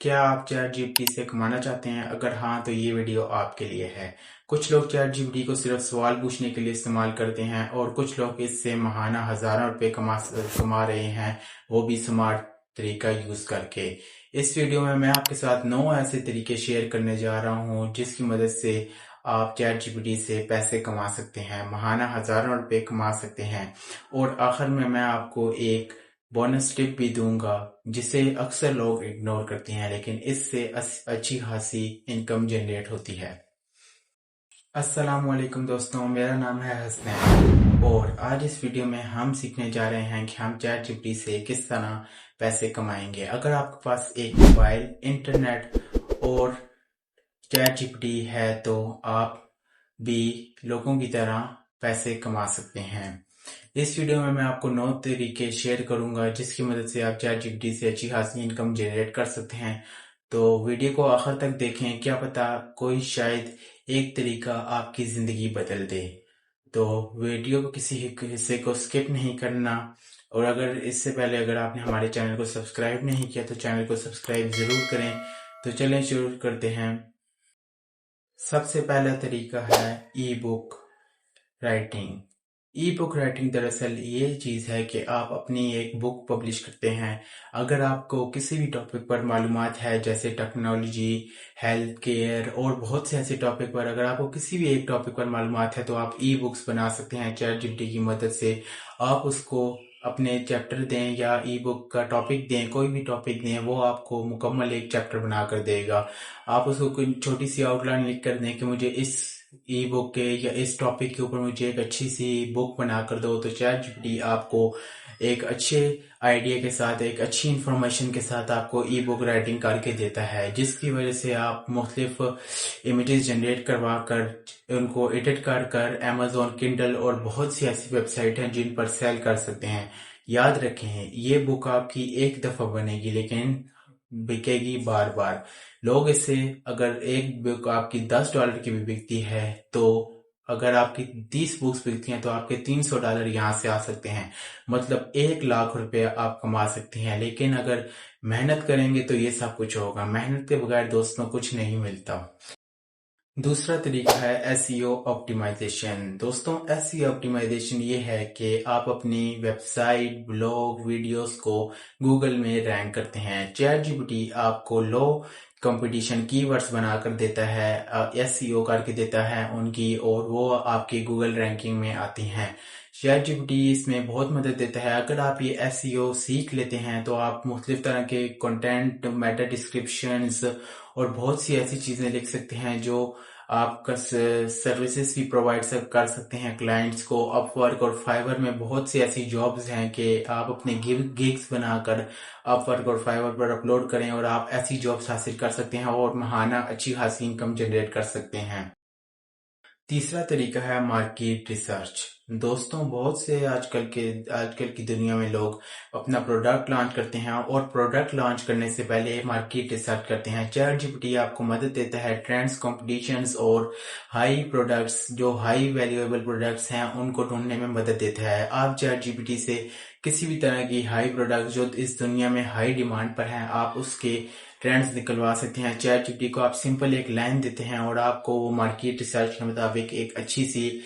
क्या आप chat GPT से कमाना चाहते हैं? अगर हाँ तो ये वीडियो आपके लिए है। कुछ लोग चैट जीपीटी को सिर्फ सवाल पूछने के लिए इस्तेमाल करते हैं और कुछ लोग इससे महाना हजारों रुपए कमा रहे हैं, वो भी स्मार्ट तरीका यूज करके। इस वीडियो में मैं आपके साथ 9 ऐसे तरीके शेयर करने जा रहा हूँ जिसकी मदद से आप चैट जीपीटी से पैसे कमा सकते हैं, महाना हजारों रुपए कमा सकते हैं। और आखिर में मैं आपको एक बोनस टिप भी दूंगा जिसे अक्सर लोग इग्नोर करते हैं, लेकिन इससे अच्छी खासी इनकम जनरेट होती है। अस्सलाम वालेकुम दोस्तों, मेरा नाम है हसनैन और आज इस वीडियो में हम सीखने जा रहे हैं कि हम चैट जीपीटी से किस तरह पैसे कमाएंगे। अगर आपके पास एक मोबाइल, इंटरनेट और चैट जीपीटी है तो आप भी लोगों की तरह पैसे कमा सकते हैं। इस वीडियो में मैं आपको 9 तरीके शेयर करूंगा जिसकी मदद से आप चैट जीपीटी से अच्छी खासी इनकम जनरेट कर सकते हैं। तो वीडियो को आखिर तक देखें, क्या पता कोई शायद एक तरीका आपकी जिंदगी बदल दे। तो वीडियो को किसी हिस्से को स्किप नहीं करना। और अगर इससे पहले अगर आपने हमारे चैनल को सब्सक्राइब नहीं किया तो चैनल को सब्सक्राइब जरूर करें। तो चलें शुरू करते हैं। सबसे पहला तरीका है ई बुक राइटिंग। ई बुक राइटिंग दरअसल ये चीज़ है कि आप अपनी एक बुक पब्लिश करते हैं। अगर आपको किसी भी टॉपिक पर मालूमात है, जैसे टेक्नोलॉजी, हेल्थ केयर और बहुत से ऐसे टॉपिक पर, अगर आपको किसी भी एक टॉपिक पर मालूमात है तो आप ई बुक्स बना सकते हैं चैट जीपीटी की मदद से। आप उसको अपने चैप्टर दें या ई बुक का टॉपिक दें, कोई भी टॉपिक दें, वो आपको मुकम्मल एक चैप्टर बना कर देगा। आप उसको कोई छोटी सी आउटलाइन लिख कर दें कि मुझे इस ई बुक के या इस टॉपिक के ऊपर मुझे एक अच्छी सी बुक बना कर दो, तो चैट जीपीटी आपको एक अच्छे आइडिया के साथ, एक अच्छी इंफॉर्मेशन के साथ आपको ई बुक राइटिंग करके देता है, जिसकी वजह से आप मुख्तलिफ इमेजेस जनरेट करवा कर उनको एडिट कर कर अमेजोन, किंडल और बहुत सी ऐसी वेबसाइट हैं जिन पर सेल कर सकते हैं। याद रखें, ये बुक आपकी एक दफा बनेगी लेकिन बिकेगी बार बार। लोग इससे, अगर एक बुक आपकी $10 की भी बिकती है तो अगर आपकी 30 बुक्स बिकती हैं तो आपके $300 यहाँ से आ सकते हैं। मतलब 1 लाख रुपए आप कमा सकते हैं। लेकिन अगर मेहनत करेंगे तो ये सब कुछ होगा। मेहनत के बगैर दोस्तों कुछ नहीं मिलता। दूसरा तरीका है एसईओ ऑप्टिमाइजेशन। दोस्तों, एसईओ ऑप्टिमाइजेशन ये है कि आप अपनी वेबसाइट, ब्लॉग, वीडियोस को गूगल में रैंक करते हैं। चैट जीपीटी आपको लो कंपटीशन कीवर्ड्स बनाकर देता है, एसईओ करके देता है उनकी, और वो आपकी गूगल रैंकिंग में आती हैं। चैट जीपीटी इसमें बहुत मदद देता है। अगर आप ये एसईओ सीख लेते हैं तो आप मुख्तलिफ तरह के कंटेंट, मेटा डिस्क्रिप्शंस और बहुत सी ऐसी चीजें लिख सकते हैं जो आपका सर्विसेज भी प्रोवाइड कर सकते हैं क्लाइंट्स को। अपवर्क और फाइवर में बहुत सी ऐसी जॉब्स हैं कि आप अपने गिग्स बनाकर अपवर्क और फाइवर पर अपलोड करें और आप ऐसी जॉब्स हासिल कर सकते हैं और महाना अच्छी खासी इनकम जनरेट कर सकते हैं। तीसरा तरीका है मार्केट रिसर्च। दोस्तों, बहुत से आजकल की दुनिया में लोग अपना प्रोडक्ट लॉन्च करते हैं और प्रोडक्ट लॉन्च करने से पहले मार्केट रिसर्च करते हैं। चैट जीपीटी आपको मदद देता है ट्रेंड्स, कॉम्पिटिशन्स और हाई प्रोडक्ट्स, जो हाई वैल्यूएबल प्रोडक्ट्स हैं उनको ढूंढने में मदद देता है। आप चैट जीपीटी से किसी भी तरह की हाई प्रोडक्ट जो इस दुनिया में हाई डिमांड पर हैं, आप उसके ट्रेंड्स निकलवा सकते हैं। चैट जीपीटी को आप सिंपल एक लाइन देते हैं और आपको वो मार्केट रिसर्च के मुताबिक एक अच्छी सी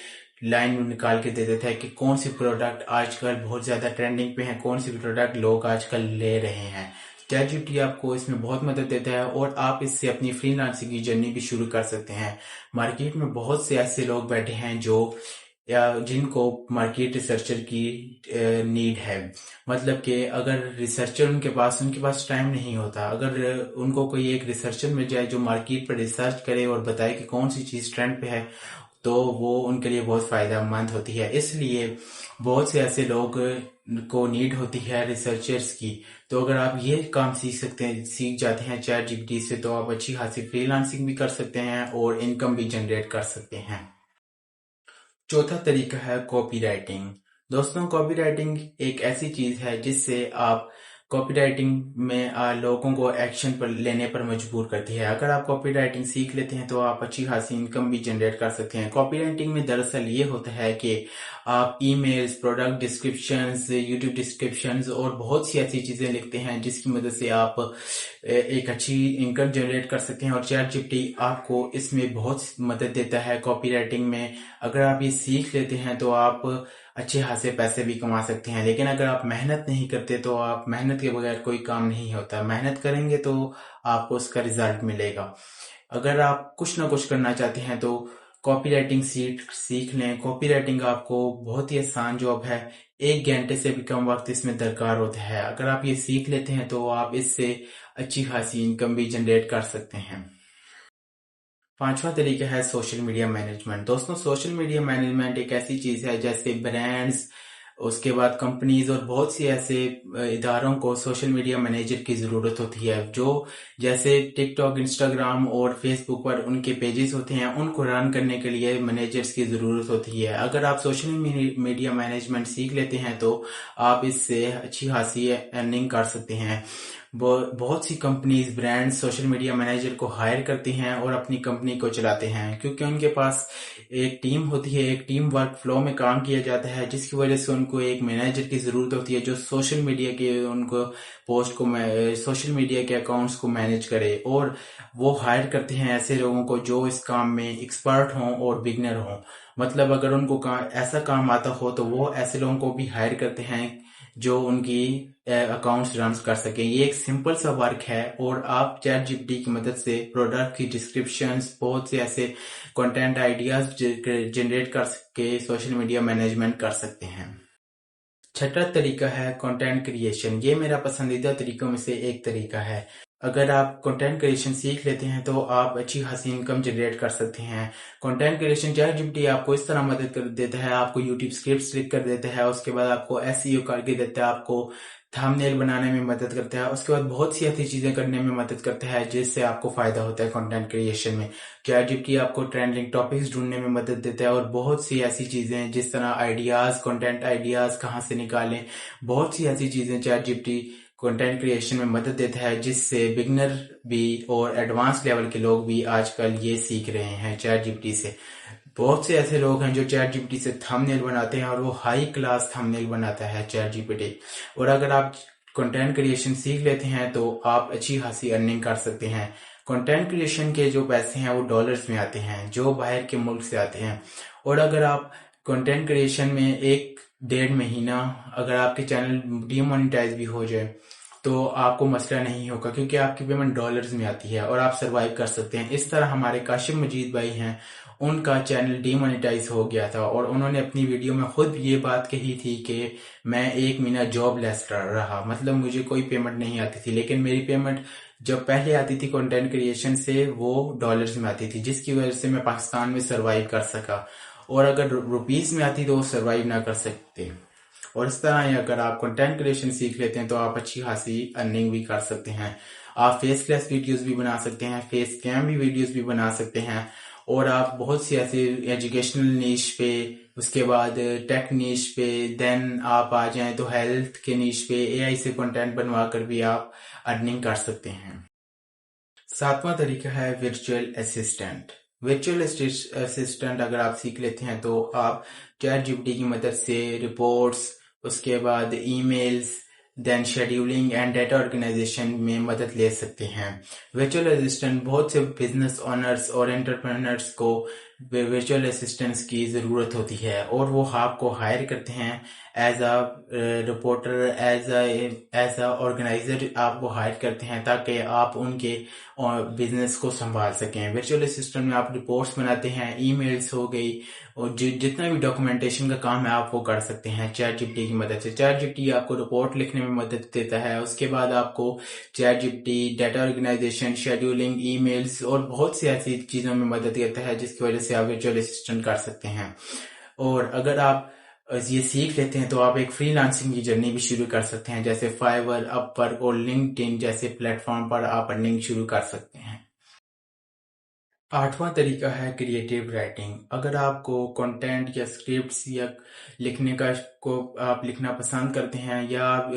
लाइन निकाल के दे देता है कि कौन सी प्रोडक्ट आजकल बहुत ज्यादा ट्रेंडिंग पे है, कौन सी प्रोडक्ट लोग आजकल ले रहे हैं। चैट जीपीटी आपको इसमें बहुत मदद देता है और आप इससे अपनी फ्रीलांसिंग की जर्नी भी शुरू कर सकते हैं। मार्केट में बहुत से ऐसे लोग बैठे हैं जो या जिनको मार्केट रिसर्चर की नीड है। मतलब कि अगर रिसर्चर उनके पास टाइम नहीं होता, अगर उनको कोई एक रिसर्चर मिल जाए जो मार्केट पर रिसर्च करे और बताए कि कौन सी चीज ट्रेंड पे है, तो वो उनके लिए बहुत फायदेमंद होती है। इसलिए बहुत से ऐसे लोग को नीड होती है रिसर्चर्स की। तो अगर आप ये काम सीख जाते हैं चैट जीपीटी से, तो आप अच्छी खासी फ्रीलांसिंग भी कर सकते हैं और इनकम भी जनरेट कर सकते हैं। चौथा तरीका है कॉपी राइटिंग। दोस्तों, कॉपी राइटिंग एक ऐसी चीज है जिससे आप کاپی رائٹنگ میں لوگوں کو ایکشن پر لینے پر مجبور کرتی ہے۔ اگر آپ کاپی رائٹنگ سیکھ لیتے ہیں تو آپ اچھی خاصی انکم بھی جنریٹ کر سکتے ہیں۔ کاپی رائٹنگ میں دراصل یہ ہوتا ہے کہ آپ emails, product descriptions, YouTube descriptions اور بہت سی ایسی چیزیں لکھتے ہیں جس کی مدد سے آپ ایک اچھی انکم جنریٹ کر سکتے ہیں، اور چیٹ جی پی ٹی آپ کو اس میں بہت مدد دیتا ہے کاپی رائٹنگ میں۔ اگر آپ یہ سیکھ لیتے ہیں تو آپ اچھے خاصے پیسے بھی کما سکتے ہیں، لیکن اگر آپ محنت نہیں کرتے تو آپ محنت کے بغیر کوئی کام نہیں ہوتا۔ محنت کریں گے تو آپ کو اس کا رزلٹ ملے گا۔ اگر آپ کچھ نہ کچھ کرنا چاہتے ہیں تو کاپی رائٹنگ سیکھ لیں۔ کاپی رائٹنگ آپ کو بہت ہی آسان جاب ہے، 1 گھنٹے سے بھی کم وقت اس میں درکار ہوتا ہے۔ اگر آپ یہ سیکھ لیتے ہیں تو آپ اس سے اچھی خاصی انکم بھی جنریٹ کر سکتے ہیں۔ 5واں طریقہ ہے سوشل میڈیا مینجمنٹ۔ دوستوں، سوشل میڈیا مینجمنٹ ایک ایسی چیز ہے جیسے برانڈز، اس کے بعد کمپنیز اور بہت سی ایسے اداروں کو سوشل میڈیا مینیجر کی ضرورت ہوتی ہے، جو جیسے ٹک ٹاک، انسٹاگرام اور فیس بک پر ان کے پیجز ہوتے ہیں، ان کو رن کرنے کے لیے مینیجرز کی ضرورت ہوتی ہے۔ اگر آپ سوشل میڈیا مینجمنٹ سیکھ لیتے ہیں تو آپ اس سے اچھی خاصی ارننگ کر سکتے ہیں۔ بہت سی companies, brand social media manager کو ہائر کرتی ہیں اور اپنی کمپنی کو چلاتے ہیں، کیونکہ ان کے پاس ایک ٹیم ہوتی ہے، ایک ٹیم ورک فلو میں کام کیا جاتا ہے، جس کی وجہ سے ان کو ایک مینیجر کی ضرورت ہوتی ہے جو سوشل میڈیا کے ان کو سوشل میڈیا کے اکاؤنٹس کو مینیج کرے، اور وہ ہائر کرتے ہیں ایسے لوگوں کو جو اس کام میں ایکسپرٹ ہوں اور بگنر ہوں۔ مطلب اگر ان کو ایسا کام آتا ہو تو وہ ایسے لوگوں کو بھی ہائر کرتے ہیں جو ان کی اکاؤنٹس رن کر سکیں۔ یہ ایک سمپل سا ورک ہے، اور آپ چیٹ جی پی ٹی کی مدد سے پروڈکٹ کی ڈسکرپشنز، بہت سے ایسے کنٹینٹ آئیڈیاز جنریٹ کر کے سوشل میڈیا مینجمنٹ کر سکتے ہیں۔ 6واں طریقہ ہے کنٹینٹ کریشن۔ یہ میرا پسندیدہ طریقوں میں سے ایک طریقہ ہے۔ اگر آپ کنٹینٹ کریشن سیکھ لیتے ہیں تو آپ اچھی خاصی انکم جنریٹ کر سکتے ہیں۔ کنٹینٹ کریشن چیٹ جی پی ٹی آپ کو اس طرح مدد کر دیتا ہے، آپ کو یوٹیوب اسکرپٹس لکھ کر دیتا ہے، اس کے بعد آپ کو ایس ای او کر کے دیتا ہے، آپ کو تھمبنیل بنانے میں مدد کرتا ہے، اس کے بعد بہت سی ایسی چیزیں کرنے میں مدد کرتا ہے جس سے آپ کو فائدہ ہوتا ہے کنٹینٹ کریشن میں۔ چیٹ جی پی ٹی آپ کو ٹرینڈنگ ٹاپکس ڈھونڈنے میں مدد دیتا ہے، اور بہت سی ایسی چیزیں جس طرح آئیڈیاز، کنٹینٹ آئیڈیاز کہاں سے نکالیں، بہت سی ایسی چیزیں چیٹ جی پی ٹی کنٹینٹ کریشن میں مدد دیتا ہے، جس سے بگنر بھی اور ایڈوانس لیول کے لوگ بھی آج کل یہ سیکھ رہے ہیں چیٹ جی پی ٹی سے۔ بہت سے ایسے لوگ ہیں جو چیٹ جی پی ٹی سے تھمبنیل بناتے ہیں، اور وہ ہائی کلاس تھمبنیل بناتا ہے چیٹ جی پی ٹی۔ اور اگر آپ کنٹینٹ کریشن سیکھ لیتے ہیں تو آپ اچھی خاصی ارننگ کر سکتے ہیں۔ کنٹینٹ کریشن کے جو پیسے ہیں وہ ڈالرز میں آتے ہیں، جو باہر کے ملک سے آتے ہیں، اور اگر آپ کنٹینٹ کریشن میں 1-1.5 مہینہ اگر آپ کے چینل ڈی مونیٹائز بھی ہو جائے تو آپ کو مسئلہ نہیں ہوگا، کیونکہ آپ کی پیمنٹ ڈالرز میں آتی ہے اور آپ سروائیو کر سکتے ہیں۔ اس طرح ہمارے کاشف مجید بھائی ہیں، ان کا چینل ڈی مونیٹائز ہو گیا تھا، اور انہوں نے اپنی ویڈیو میں خود یہ بات کہی تھی کہ میں 1 مہینہ جاب لیس رہا، مطلب مجھے کوئی پیمنٹ نہیں آتی تھی، لیکن میری پیمنٹ جب پہلے آتی تھی کنٹینٹ کریشن سے وہ ڈالرز میں آتی تھی، جس کی وجہ سے میں پاکستان میں سروائیو کر سکا، اور اگر روپیز میں آتی تو وہ سروائیو نہ کر سکتے۔ اور اس طرح ہی اگر آپ کنٹینٹ کریشن سیکھ لیتے ہیں تو آپ اچھی خاصی ارننگ بھی کر سکتے ہیں۔ آپ فیس لیس ویڈیوز بھی بنا سکتے ہیں، فیس کیم بھی ویڈیوز بھی بنا سکتے ہیں، اور آپ بہت سی ایسی ایجوکیشنل نیش پہ، اس کے بعد ٹیک نیش پہ، دین آپ آ جائیں تو ہیلتھ کے نیش پہ اے آئی سے کنٹینٹ بنوا کر بھی آپ ارننگ کر سکتے ہیں۔ 7واں طریقہ ہے ورچوئل اسسٹنٹ۔ ورچوئل اسسٹنٹ اگر آپ سیکھ لیتے ہیں تو آپ چیٹ جی پی ٹی کی مدد سے رپورٹس، اس کے بعد emails, then scheduling and data organisation میں مدد لے سکتے ہیں۔ ورچوئل اسسٹنٹ بہت سے بزنس اونرز اور انٹرپرینرز کو ورچوئل اسسٹنٹس کی ضرورت ہوتی ہے، اور وہ آپ کو ہائر کرتے ہیں as a reporter, as a organizer آپ کو ہائر کرتے ہیں تاکہ آپ ان کے بزنس کو سنبھال سکیں۔ ورچوئل اسسٹنٹ میں آپ رپورٹس بناتے ہیں، ای میلز ہو گئی، اور جتنا بھی ڈاکومنٹیشن کا کام ہے آپ وہ کر سکتے ہیں چیٹ جی پی ٹی کی مدد سے۔ چیٹ جی پی ٹی آپ کو رپورٹ لکھنے میں مدد دیتا ہے، اس کے بعد آپ کو chat G P T data organisation, scheduling, emails اور بہت سی ایسی چیزوں میں مدد دیتا ہے، جس کی وجہ سے آپ ورچوئل اسسٹنٹ کر سکتے ہیں۔ اور اگر آپ یہ سیکھ لیتے ہیں تو آپ ایک فری لانسنگ کی جرنی بھی شروع کر سکتے ہیں، جیسے فائیور، اپ ورک اور لنکڈ ان جیسے پلیٹ فارم پر آپ ارننگ شروع کر سکتے ہیں۔ आठवां तरीका है क्रिएटिव राइटिंग। अगर आपको कंटेंट या स्क्रिप्ट्स या लिखने का को आप लिखना पसंद करते हैं, या आप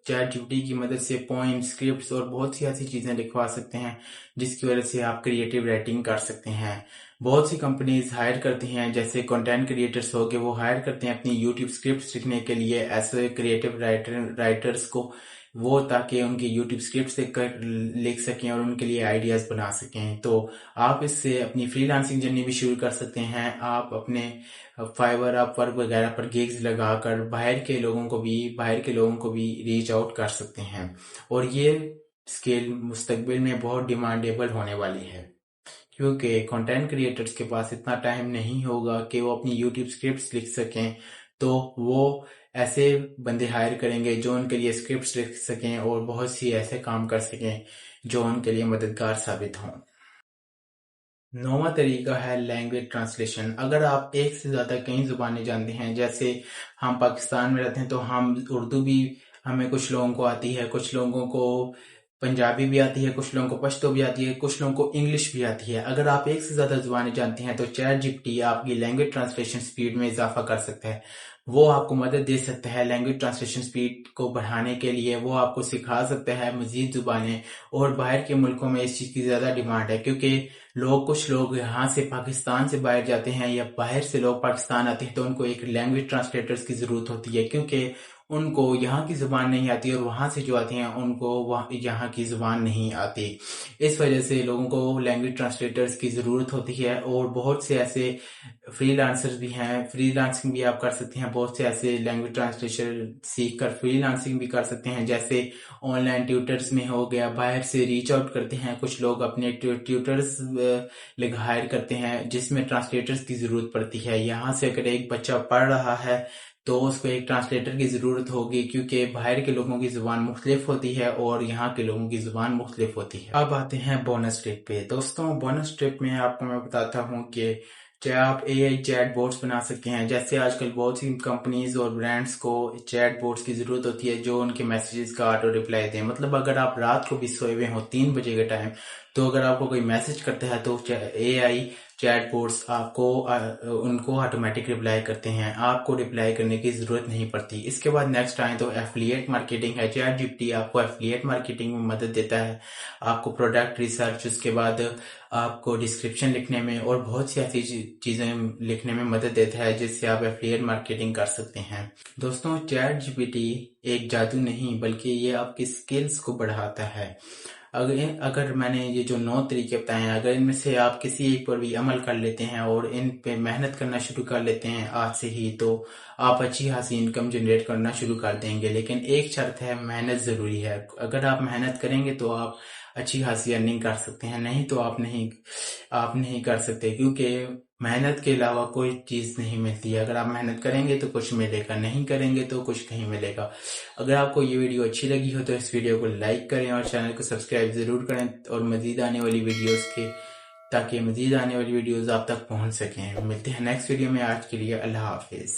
चैट जीपीटी की मदद से पोइम, स्क्रिप्ट्स और बहुत सी ऐसी चीजें लिखवा सकते हैं जिसकी वजह से आप क्रिएटिव राइटिंग कर सकते हैं। बहुत सी कंपनीज हायर करती हैं, जैसे कंटेंट क्रिएटर्स हो गए, वो हायर करते हैं अपनी यूट्यूब स्क्रिप्ट्स लिखने के लिए ऐसे क्रिएटिव राइटर्स को, वो ताकि उनकी यूट्यूब स्क्रिप्ट्स लिख सकें और उनके लिए आइडियाज बना सकें। तो आप इससे अपनी फ्रीलांसिंग जर्नी भी शुरू कर सकते हैं। आप अपने फाइवर, अपवर्क वगैरह पर गिग्स लगाकर बाहर के लोगों को भी रीच आउट कर सकते हैं, और ये स्किल मुस्तकबिल में बहुत डिमांडेबल होने वाली है, क्योंकि कंटेंट क्रिएटर्स के पास इतना टाइम नहीं होगा कि वो अपनी यूट्यूब स्क्रिप्ट्स लिख सकें। तो वो ऐसे बंदे हायर करेंगे जो उनके लिए स्क्रिप्ट्स लिख सकें और बहुत सी ऐसे काम कर सकें जो उनके लिए मददगार साबित हों। नौवां तरीका है लैंग्वेज ट्रांसलेशन। अगर आप एक से ज्यादा कई जुबानें जानते हैं, जैसे हम पाकिस्तान में रहते हैं तो हम उर्दू भी, हमें कुछ लोगों को आती है, कुछ लोगों को पंजाबी भी आती है, कुछ लोगों को पश्तो भी आती है, कुछ लोगों को इंग्लिश भी आती है। अगर आप एक से ज्यादा जुबानें जानते हैं तो चैट जीपीटी आपकी लैंग्वेज ट्रांसलेशन स्पीड में इजाफा कर सकता है। वो आपको मदद दे सकता है लैंग्वेज ट्रांसलेशन स्पीड को बढ़ाने के लिए। वो आपको सिखा सकता है मजीद जुबानें, और बाहर के मुल्कों में इस चीज की ज्यादा डिमांड है, क्योंकि कुछ लोग यहाँ से पाकिस्तान से बाहर जाते हैं या बाहर से लोग पाकिस्तान आते हैं तो उनको एक लैंग्वेज ट्रांसलेटर्स की जरूरत होती है, क्योंकि उनको यहाँ की जुबान नहीं आती और वहां से जो आते हैं उनको यहाँ की जुबान नहीं आती। इस वजह से लोगों को लैंग्वेज ट्रांसलेटर्स की जरूरत होती है। और बहुत से ऐसे फ्रीलांसर्स भी हैं, फ्रीलांसिंग भी आप कर सकते हैं। बहुत से ऐसे लैंग्वेज ट्रांसलेशन सीख कर फ्रीलांसिंग भी कर सकते हैं, जैसे ऑनलाइन ट्यूटर्स में हो गया। बाहर से रीच आउट करते हैं कुछ लोग, अपने ट्यूटर्स हायर करते हैं जिसमें ट्रांसलेटर्स की जरूरत पड़ती है। यहाँ से अगर एक बच्चा पढ़ रहा है तो उसको एक ट्रांसलेटर की जरूरत होगी, क्योंकि बाहर के लोगों की जुबान मुख्तलिफ होती है और यहाँ के लोगों की जुबान मुख्तलिफ होती है। अब आते हैं बोनस ट्रिप पे। दोस्तों, बोनस ट्रिप में आपको मैं बताता हूँ कि चाहे आप एआई चैट बोट्स बना सकते हैं। जैसे आजकल बहुत सी कंपनीज और ब्रांड्स को चैट बोट्स की जरूरत होती है जो उनके मैसेजेस का ऑटो रिप्लाई दें। मतलब अगर आप रात को भी सोए हुए हो 3 बजे के टाइम, तो अगर आपको कोई मैसेज करता है तो एआई चैट बोट्स आपको उनको ऑटोमेटिक रिप्लाई करते हैं, आपको रिप्लाई करने की जरूरत नहीं पड़ती। इसके बाद नेक्स्ट आए तो एफिलिएट मार्केटिंग है। चैट जीपीटी आपको एफिलिएट मार्केटिंग में मदद देता है, आपको प्रोडक्ट रिसर्च, उसके बाद आपको डिस्क्रिप्शन लिखने में और बहुत सी ऐसी चीजें लिखने में मदद देता है जिससे आप एफिलिएट मार्केटिंग कर सकते हैं। दोस्तों, चैट जीपीटी एक जादू नहीं बल्कि ये आपकी स्किल्स को बढ़ाता है। अगर मैंने ये जो 9 तरीके बताए हैं, अगर इनमें से आप किसी एक पर भी अमल कर लेते हैं और इन पे मेहनत करना शुरू कर लेते हैं आज से ही, तो आप अच्छी खासी इनकम जनरेट करना शुरू कर देंगे। लेकिन एक शर्त है, मेहनत जरूरी है। अगर आप मेहनत करेंगे तो आप अच्छी खासी अर्निंग कर सकते हैं, नहीं तो आप नहीं कर सकते, क्योंकि मेहनत के अलावा कोई चीज नहीं मिलती है। अगर आप मेहनत करेंगे तो कुछ मिलेगा, नहीं करेंगे तो कुछ नहीं मिलेगा। अगर आपको ये वीडियो अच्छी लगी हो तो इस वीडियो को लाइक करें और चैनल को सब्सक्राइब जरूर करें, और मजीद आने वाली वीडियोस के ताकि मजीद आने वाली वीडियोस आप तक पहुंच सकें। मिलते हैं नेक्स्ट वीडियो में। आज के लिए अल्लाह हाफिज।